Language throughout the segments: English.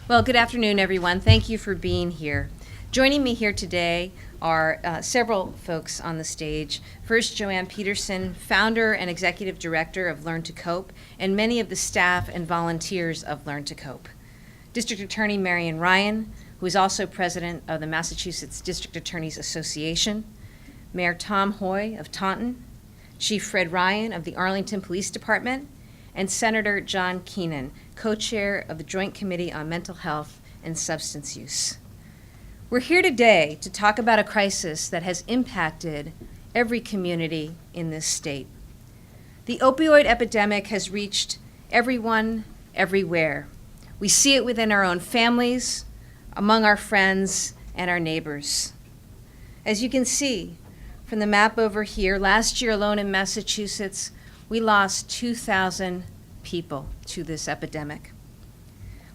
Well, good afternoon, everyone. Thank you for being here. Joining me here today are several folks on the stage. First, Joanne Peterson, founder and executive director of Learn to Cope, and many of the staff and volunteers of Learn to Cope. District Attorney Marion Ryan, who is also president of the Massachusetts District Attorneys Association. Mayor Tom Hoy of Taunton, Chief Fred Ryan of the Arlington Police Department, and Senator John Keenan, co-chair of the Joint Committee on Mental Health and Substance Use. We're here today to talk about a crisis that has impacted every community in this state. The opioid epidemic has reached everyone, everywhere. We see it within our own families, among our friends, and our neighbors. As you can see from the map over here, last year alone in Massachusetts, we lost 2,000 people to this epidemic.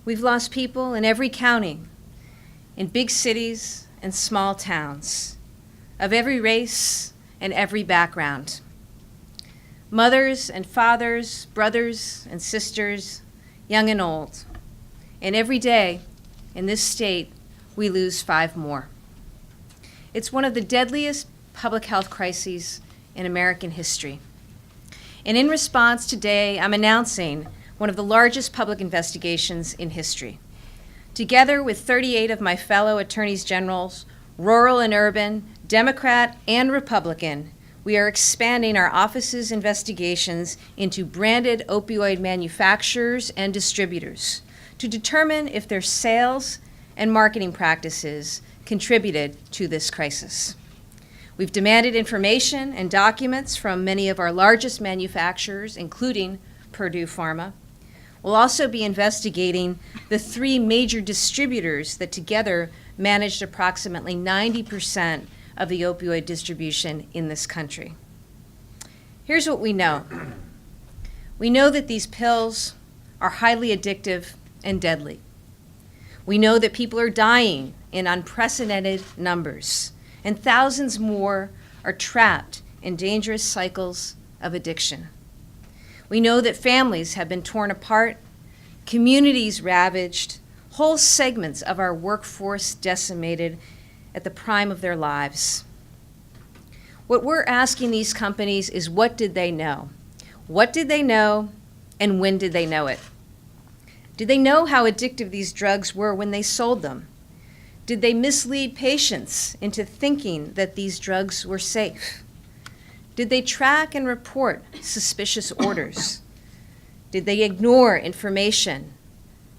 We've lost people in every county, in big cities and small towns, of every race and every background. Mothers and fathers, brothers and sisters, young and old. And every day in this state, we lose 5 more. It's one of the deadliest public health crises in American history. And in response today, I'm announcing one of the largest public investigations in history. Together with 38 of my fellow attorneys generals, rural and urban, Democrat and Republican, we are expanding our office's investigations into branded opioid manufacturers and distributors to determine if their sales and marketing practices contributed to this crisis. We've demanded information and documents from many of our largest manufacturers, including Purdue Pharma. We'll also be investigating the 3 major distributors that together managed approximately 90% of the opioid distribution in this country. Here's what we know. We know that these pills are highly addictive and deadly. We know that people are dying in unprecedented numbers, and thousands more are trapped in dangerous cycles of addiction. We know that families have been torn apart, communities ravaged, whole segments of our workforce decimated at the prime of their lives. What we're asking these companies is, what did they know? What did they know, and when did they know it? Did they know how addictive these drugs were when they sold them? Did they mislead patients into thinking that these drugs were safe? Did they track and report suspicious orders? Did they ignore information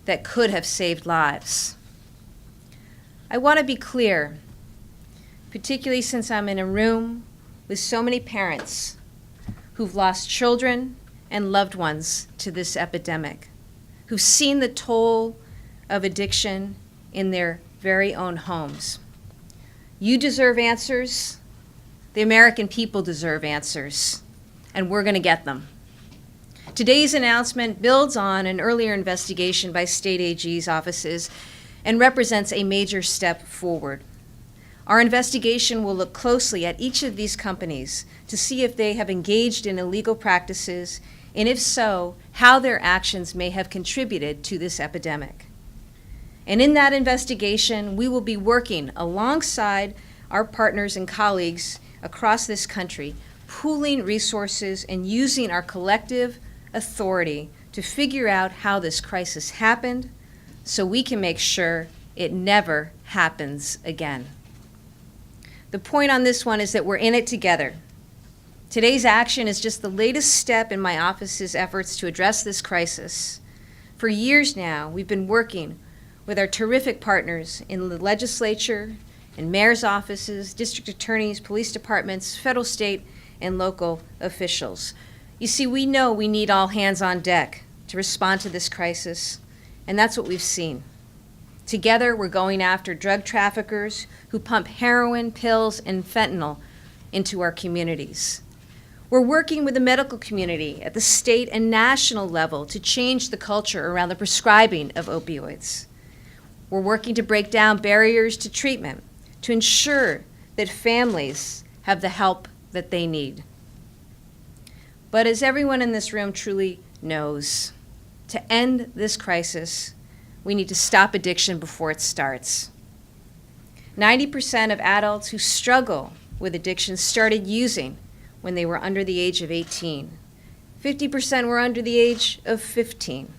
that could have saved lives? I want to be clear, particularly since I'm in a room with so many parents who've lost children and loved ones to this epidemic, who've seen the toll of addiction in their very own homes. You deserve answers. The American people deserve answers, and we're going to get them. Today's announcement builds on an earlier investigation by state AG's offices and represents a major step forward. Our investigation will look closely at each of these companies to see if they have engaged in illegal practices, and if so, how their actions may have contributed to this epidemic. And in that investigation, we will be working alongside our partners and colleagues across this country, pooling resources and using our collective authority to figure out how this crisis happened so we can make sure it never happens again. The point on this one is that we're in it together. Today's action is just the latest step in my office's efforts to address this crisis. For years now, we've been working with our terrific partners in the legislature, in mayor's offices, district attorneys, police departments, federal, state, and local officials. You see, we know we need all hands on deck to respond to this crisis, and that's what we've seen. Together, we're going after drug traffickers who pump heroin, pills, and fentanyl into our communities. We're working with the medical community at the state and national level to change the culture around the prescribing of opioids. We're working to break down barriers to treatment to ensure that families have the help that they need. But as everyone in this room truly knows, to end this crisis, We need to stop addiction before it starts. 90% of adults who struggle with addiction started using when they were under the age of 18. 50% were under the age of 15.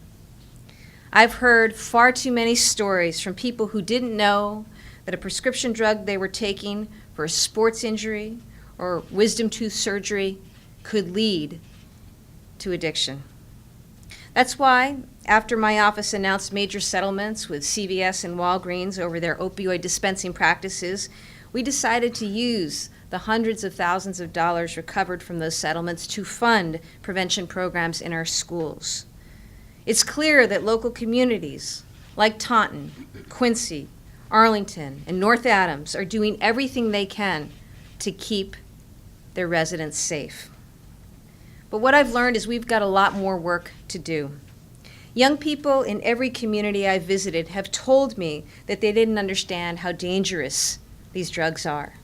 I've heard far too many stories from people who didn't know that a prescription drug they were taking for a sports injury or wisdom tooth surgery could lead to addiction. That's why, after my office announced major settlements with CVS and Walgreens over their opioid dispensing practices, we decided to use the hundreds of thousands of dollars recovered from those settlements to fund prevention programs in our schools. It's clear that local communities like Taunton, Quincy, Arlington, and North Adams are doing everything they can to keep their residents safe. But what I've learned is we've got a lot more work to do. Young people in every community I've visited have told me that they didn't understand how dangerous these drugs are.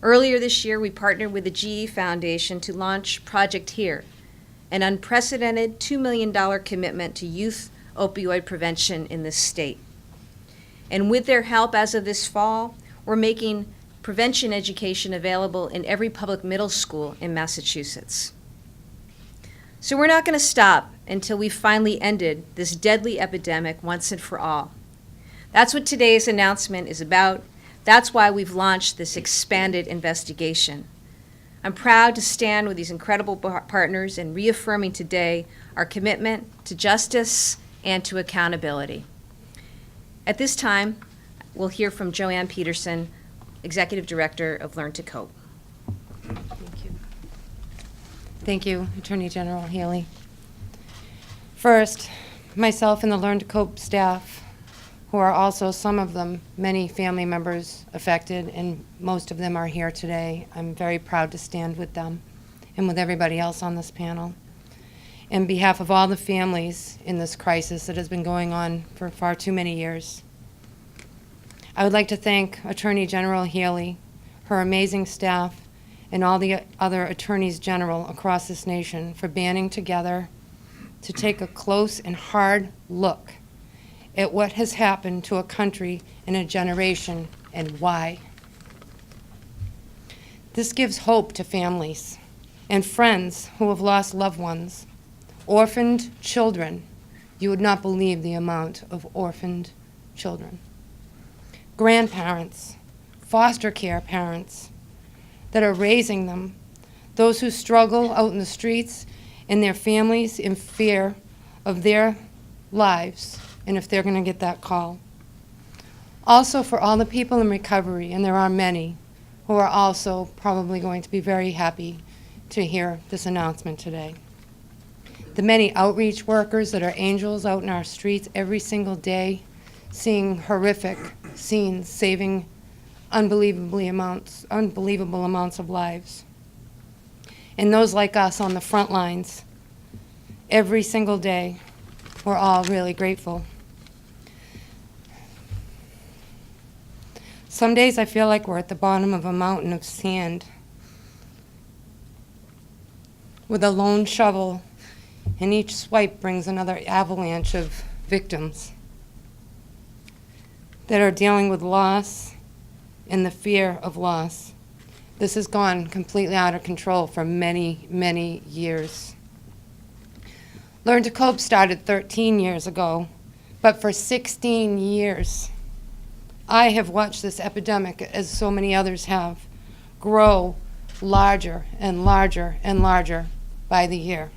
Earlier this year, we partnered with the GE Foundation to launch Project Here, an unprecedented $2 million commitment to youth opioid prevention in this state. And with their help, as of this fall, we're making prevention education available in every public middle school in Massachusetts. So we're not going to stop until we've finally ended this deadly epidemic once and for all. That's what today's announcement is about. That's why we've launched this expanded investigation. I'm proud to stand with these incredible partners in reaffirming today our commitment to justice and to accountability. At this time, we'll hear from Joanne Peterson, Executive Director of Learn to Cope. Thank you. Thank you, Attorney General Healey. First, myself and the Learn to Cope staff, who are also some of them, many family members affected, and most of them are here today. I'm very proud to stand with them and with everybody else on this panel. On behalf of all the families in this crisis that has been going on for far too many years, I would like to thank Attorney General Healey, her amazing staff, and all the other attorneys general across this nation for banding together to take a close and hard look at what has happened to a country in a generation and why. This gives hope to families and friends who have lost loved ones, orphaned children. You would not believe the amount of orphaned children. Grandparents, foster care parents that are raising them, those who struggle out in the streets and their families in fear of their lives and if they're going to get that call. Also for all the people in recovery, and there are many, who are also probably going to be very happy to hear this announcement today. The many outreach workers that are angels out in our streets every single day, seeing horrific scenes, saving unbelievable amounts of lives. And those like us on the front lines, every single day, we're all really grateful. Some days I feel like we're at the bottom of a mountain of sand with a lone shovel, and each swipe brings another avalanche of victims that are dealing with loss and the fear of loss. This has gone completely out of control for many, many years. Learn to Cope started 13 years ago, but for 16 years, I have watched this epidemic, as so many others have, grow larger and larger and larger by the year.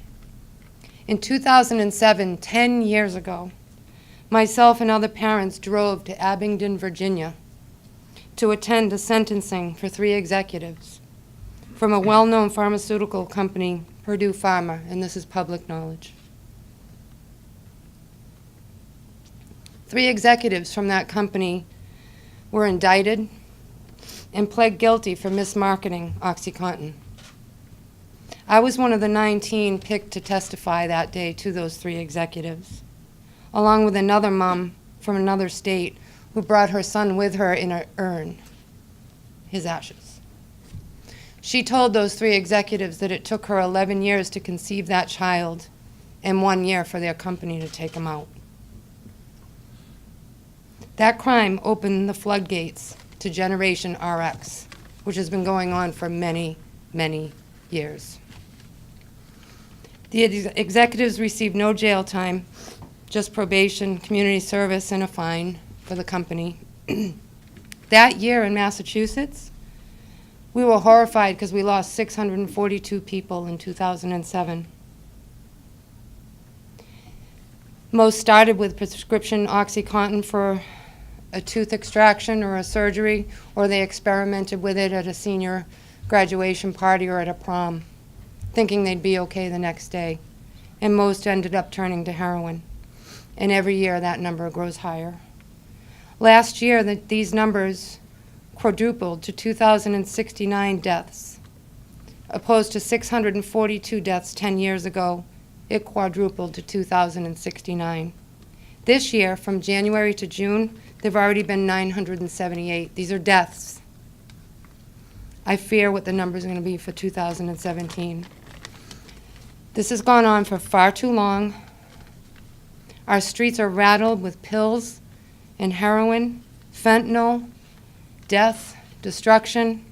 In 2007, 10 years ago, myself and other parents drove to Abingdon, Virginia, to attend a sentencing for 3 executives from a well-known pharmaceutical company, Purdue Pharma, and this is public knowledge. 3 executives from that company were indicted and pled guilty for mismarketing OxyContin. I was one of the 19 picked to testify that day to those 3 executives, along with another mom from another state who brought her son with her in an urn, his ashes. She told those 3 executives that it took her 11 years to conceive that child and 1 year for their company to take him out. That crime opened the floodgates to Generation RX, which has been going on for many, many years. The executives received no jail time, just probation, community service, and a fine for the company. That year in Massachusetts, we were horrified because we lost 642 people in 2007. Most started with prescription OxyContin for a tooth extraction or a surgery, or they experimented with it at a senior graduation party or at a prom, thinking they'd be okay the next day. And most ended up turning to heroin. And every year that number grows higher. Last year, these numbers quadrupled to 2,069 deaths. Opposed to 642 deaths 10 years ago, it quadrupled to 2,069. This year, from January to June, there have already been 978. These are deaths. I fear what the number is going to be for 2017. This has gone on for far too long. Our streets are rattled with pills and heroin, fentanyl, death, destruction.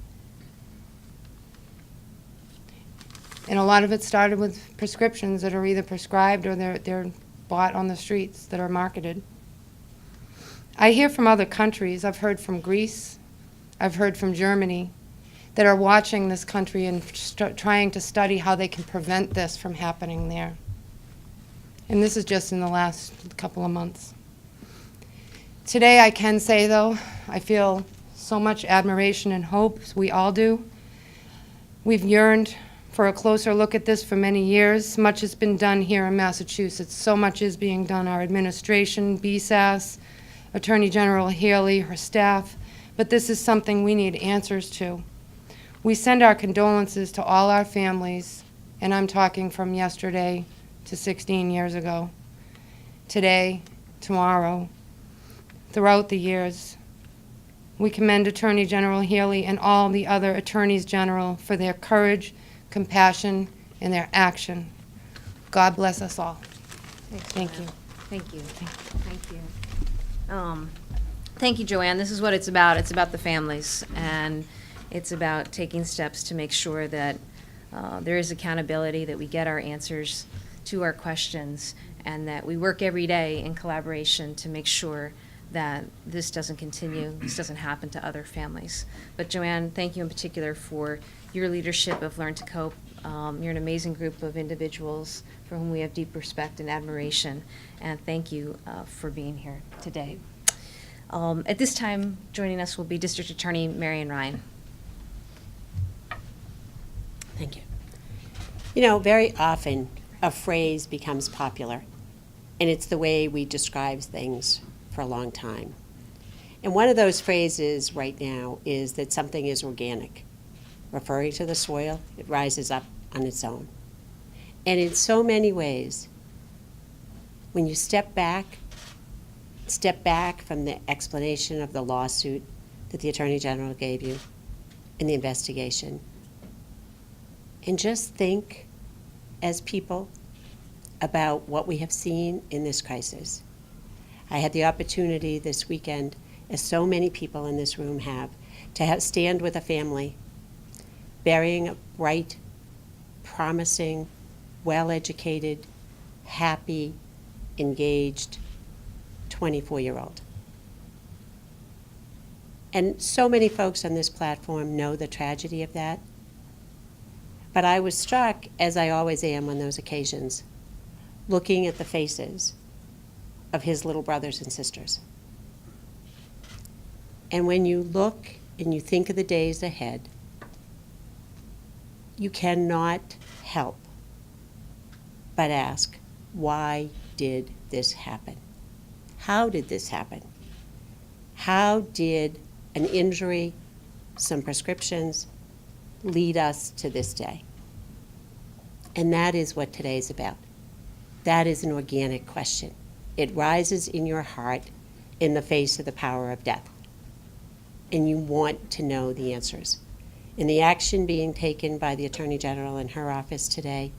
And a lot of it started with prescriptions that are either prescribed or they're bought on the streets that are marketed. I hear from other countries, I've heard from Greece, I've heard from Germany, that are watching this country and trying to study how they can prevent this from happening there. And this is just in the last couple of months. Today I can say, though, I feel so much admiration and hope, as we all do. We've yearned for a closer look at this for many years. Much has been done here in Massachusetts. So much is being done. Our administration, BSAS, Attorney General Healey, her staff. But this is something we need answers to. We send our condolences to all our families, and I'm talking from yesterday to 16 years ago, today, tomorrow, throughout the years. We commend Attorney General Healey and all the other attorneys general for their courage, compassion, and their action. God bless us all. Thank you. Thank you. Thank you. Thank you, Joanne. This is what it's about. It's about the families, and it's about taking steps to make sure that there is accountability, that we get our answers to our questions, and that we work every day in collaboration to make sure that this doesn't continue, this doesn't happen to other families. But Joanne, thank you in particular for your leadership of Learn to Cope. You're an amazing group of individuals for whom we have deep respect and admiration, and thank you for being here today. At this time, joining us will be District Attorney Marion Ryan. Thank you. You know, very often a phrase becomes popular, and it's the way we describe things for a long time. And one of those phrases right now is that something is organic, referring to the soil. It rises up on its own. And in so many ways, when you step back from the explanation of the lawsuit that the Attorney General gave you in the investigation, and just think as people about what we have seen in this crisis. I had the opportunity this weekend, as so many people in this room have, to stand with a family burying a bright, promising, well-educated, happy, engaged 24-year-old. And so many folks on this platform know the tragedy of that. But I was struck, as I always am on those occasions, looking at the faces of his little brothers and sisters. And when you look and you think of the days ahead, you cannot help but ask, why did this happen? How did this happen? How did an injury, some prescriptions, lead us to this day? And that is what today is about. That is an organic question. It rises in your heart in the face of the power of death. And you want to know the answers. And the action being taken by the Attorney General in her office today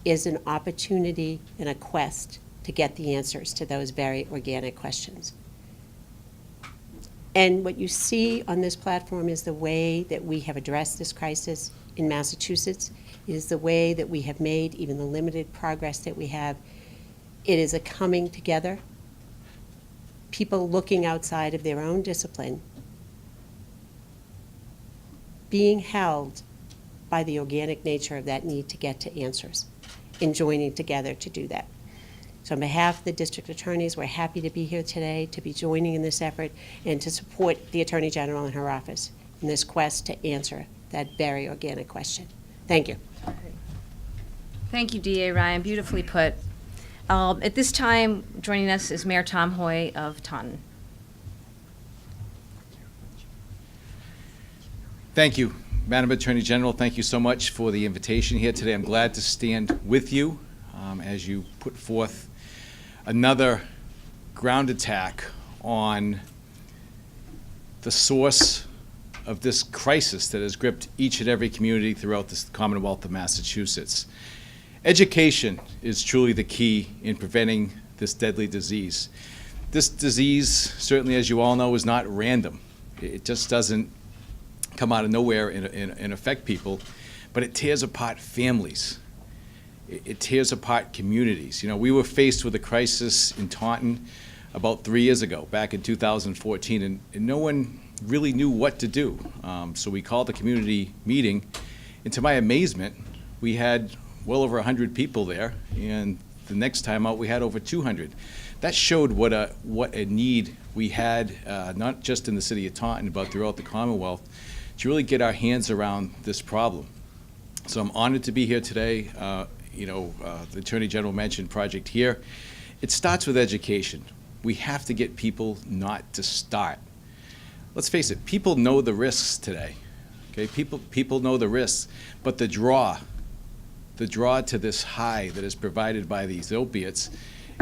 is an opportunity and a quest to get the answers to those very organic questions. And what you see on this platform is the way that we have addressed this crisis in Massachusetts, is the way that we have made even the limited progress that we have. It is a coming together, people looking outside of their own discipline, being held by the organic nature of that need to get to answers, and joining together to do that. So on behalf of the district attorneys, we're happy to be here today, to be joining in this effort, and to support the Attorney General and her office in this quest to answer that very organic question. Thank you. Thank you, DA Ryan. Beautifully put. At this time, joining us is Mayor Tom Hoy of Taunton. Thank you, Madam Attorney General. Thank you so much for the invitation here today. I'm glad to stand with you as you put forth another ground attack on the source of this crisis that has gripped each and every community throughout the Commonwealth of Massachusetts. Education is truly the key in preventing this deadly disease. This disease, certainly as you all know, is not random. It just doesn't come out of nowhere and affect people, but it tears apart families. It tears apart communities. You know, we were faced with a crisis in Taunton about 3 years ago, back in 2014, and no one really knew what to do. So we called a community meeting, and to my amazement, we had well over 100 people there, and the next time out we had over 200. That showed what a need we had, not just in the city of Taunton, but throughout the Commonwealth, to really get our hands around this problem. So I'm honored to be here today. The Attorney General mentioned Project Here. It starts with education. We have to get people not to start. Let's face it, people know the risks today. Okay, people know the risks, but the draw to this high that is provided by these opiates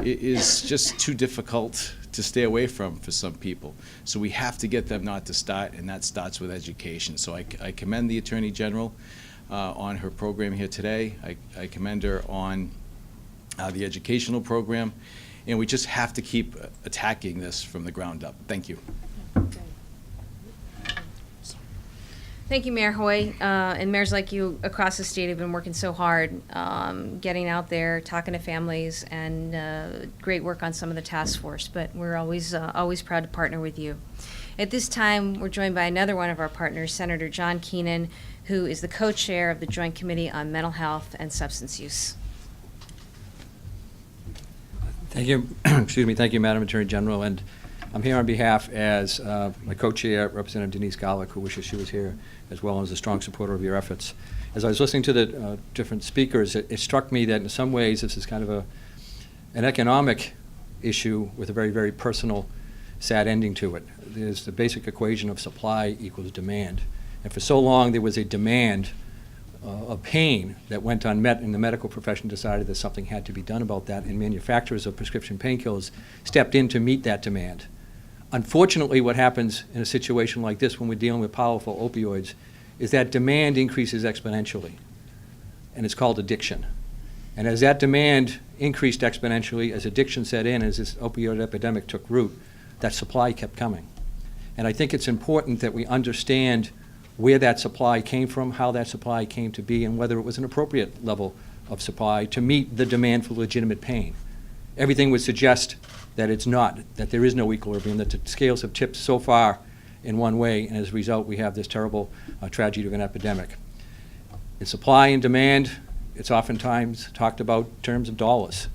is just too difficult to stay away from for some people. So we have to get them not to start, and that starts with education. So I commend the Attorney General on her program here today. I commend her on the educational program, and we just have to keep attacking this from the ground up. Thank you. Thank you, Mayor Hoy. And mayors like you across the state have been working so hard, getting out there, talking to families, and great work on some of the task force. But we're always proud to partner with you. At this time, we're joined by another one of our partners, Senator John Keenan, who is the co-chair of the Joint Committee on Mental Health and Substance Use. Thank you. Excuse me. Thank you, Madam Attorney General. And I'm here on behalf as my co-chair, Representative Denise Garlick, who wishes she was here, as well as a strong supporter of your efforts. As I was listening to the different speakers, it struck me that in some ways this is kind of an economic issue with a very, very personal, sad ending to it. There's the basic equation of supply equals demand. And for so long there was a demand of pain that went unmet, and the medical profession decided that something had to be done about that, and manufacturers of prescription painkillers stepped in to meet that demand. Unfortunately, what happens in a situation like this when we're dealing with powerful opioids is that demand increases exponentially, and it's called addiction. And as that demand increased exponentially, as addiction set in, as this opioid epidemic took root, that supply kept coming. And I think it's important that we understand where that supply came from, how that supply came to be, and whether it was an appropriate level of supply to meet the demand for legitimate pain. Everything would suggest that it's not, that there is no equilibrium, that the scales have tipped so far in one way, and as a result we have this terrible tragedy of an epidemic. In supply and demand, it's oftentimes talked about in terms of dollars.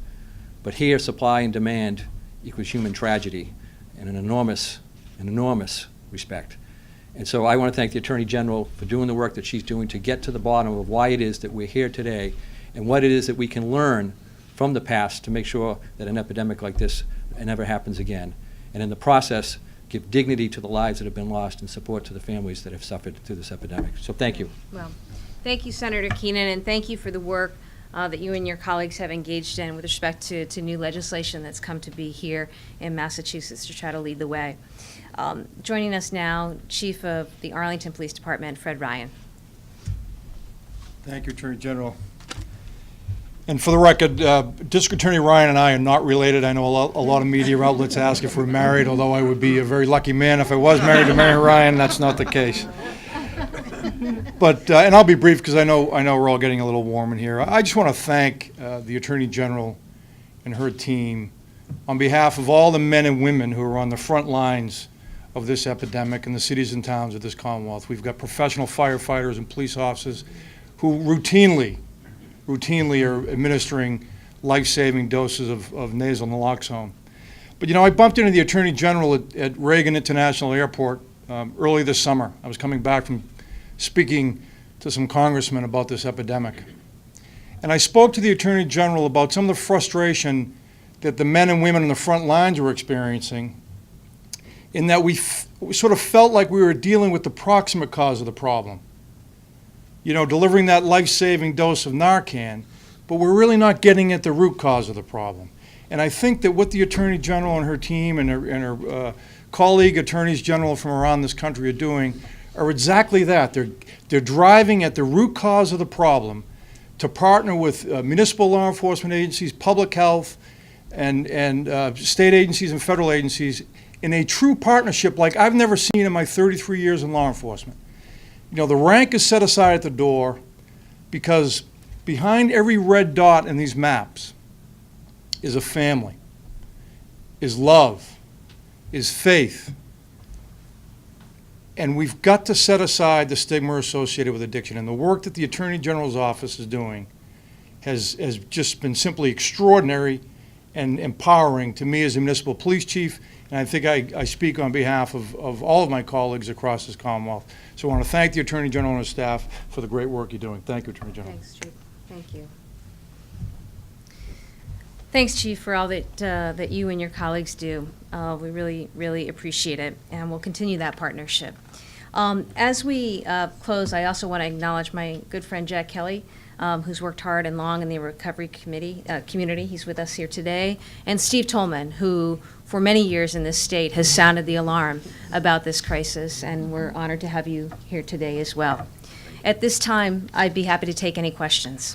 But here, supply and demand equals human tragedy in an enormous respect. And so I want to thank the Attorney General for doing the work that she's doing to get to the bottom of why it is that we're here today and what it is that we can learn from the past to make sure that an epidemic like this never happens again. And in the process, give dignity to the lives that have been lost and support to the families that have suffered through this epidemic. So thank you. Well, thank you, Senator Keenan, and thank you for the work that you and your colleagues have engaged in with respect to new legislation that's come to be here in Massachusetts to try to lead the way. Joining us now, Chief of the Arlington Police Department, Fred Ryan. Thank you, Attorney General. And for the record, District Attorney Ryan and I are not related. I know a lot of media outlets ask if we're married, although I would be a very lucky man if I was married to Mary Ryan. That's not the case. But, and I'll be brief because I know we're all getting a little warm in here. I just want to thank the Attorney General and her team on behalf of all the men and women who are on the front lines of this epidemic in the cities and towns of this Commonwealth. We've got professional firefighters and police officers who routinely are administering life-saving doses of nasal naloxone. But I bumped into the Attorney General at Reagan International Airport early this summer. I was coming back from speaking to some congressmen about this epidemic. And I spoke to the Attorney General about some of the frustration that the men and women on the front lines were experiencing, in that we sort of felt like we were dealing with the proximate cause of the problem. Delivering that life-saving dose of Narcan, but we're really not getting at the root cause of the problem. And I think that what the Attorney General and her team and her colleague attorneys general from around this country are doing are exactly that. They're driving at the root cause of the problem to partner with municipal law enforcement agencies, public health, and state agencies and federal agencies in a true partnership like I've never seen in my 33 years in law enforcement. The rank is set aside at the door because behind every red dot in these maps is a family, is love, is faith. And we've got to set aside the stigma associated with addiction. And the work that the Attorney General's office is doing has just been simply extraordinary and empowering to me as a municipal police chief. And I think I speak on behalf of all of my colleagues across this Commonwealth. So I want to thank the Attorney General and his staff for the great work you're doing. Thank you, Attorney General. Thanks, Chief. Thank you. Thanks, Chief, for all that you and your colleagues do. We really, really appreciate it, and we'll continue that partnership. As we close, I also want to acknowledge my good friend Jack Healey, who's worked hard and long in the recovery community. He's with us here today. And Steve Tolman, who for many years in this state has sounded the alarm about this crisis, and we're honored to have you here today as well. At this time, I'd be happy to take any questions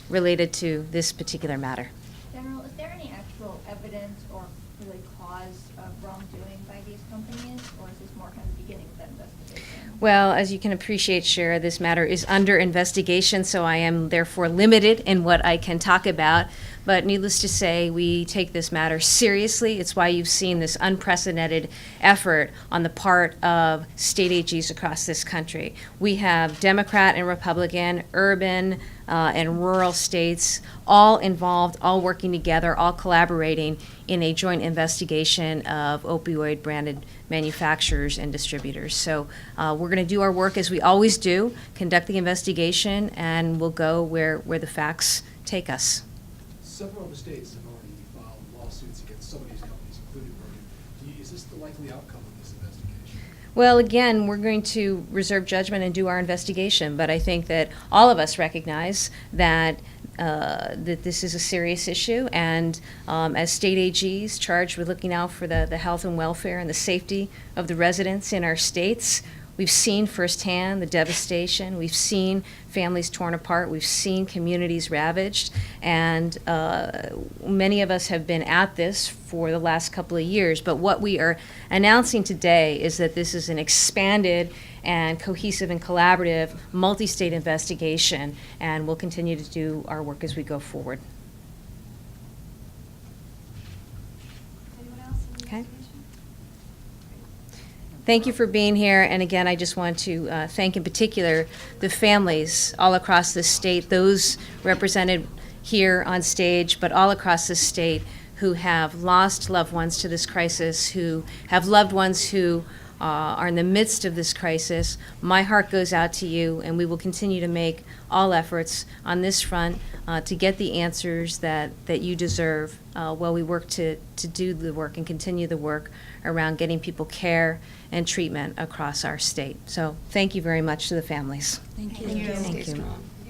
related to this particular matter. General, is there any actual evidence or really cause of wrongdoing by these companies, or is this more kind of the beginning of that investigation? Well, as you can appreciate, Shara, this matter is under investigation, so I am therefore limited in what I can talk about. But needless to say, we take this matter seriously. It's why you've seen this unprecedented effort on the part of state AGs across this country. We have Democrat and Republican, urban and rural states, all involved, all working together, all collaborating in a joint investigation of opioid branded manufacturers and distributors. So we're going to do our work as we always do, conduct the investigation, and we'll go where the facts take us. Several other states have already filed lawsuits against some of these companies, including Bergen. Is this the likely outcome of this investigation? Well, again, we're going to reserve judgment and do our investigation, but I think that all of us recognize that that this is a serious issue, and as state AGs charged with looking out for the health and welfare and the safety of the residents in our states, we've seen firsthand the devastation. We've seen families torn apart. We've seen communities ravaged. And many of us have been at this for the last couple of years. But what we are announcing today is that this is an expanded and cohesive and collaborative multi-state investigation. And we'll continue to do our work as we go forward. Anyone else in the Okay. investigation? Thank you for being here, and again, I just want to thank in particular the families all across the state, those represented here on stage, but all across the state who have lost loved ones to this crisis, who have loved ones who are in the midst of this crisis. My heart goes out to you, and we will continue to make all efforts on this front to get the answers that you deserve while we work to do the work and continue the work around getting people care and treatment across our state. So thank you very much to the families. Thank you. Thank you.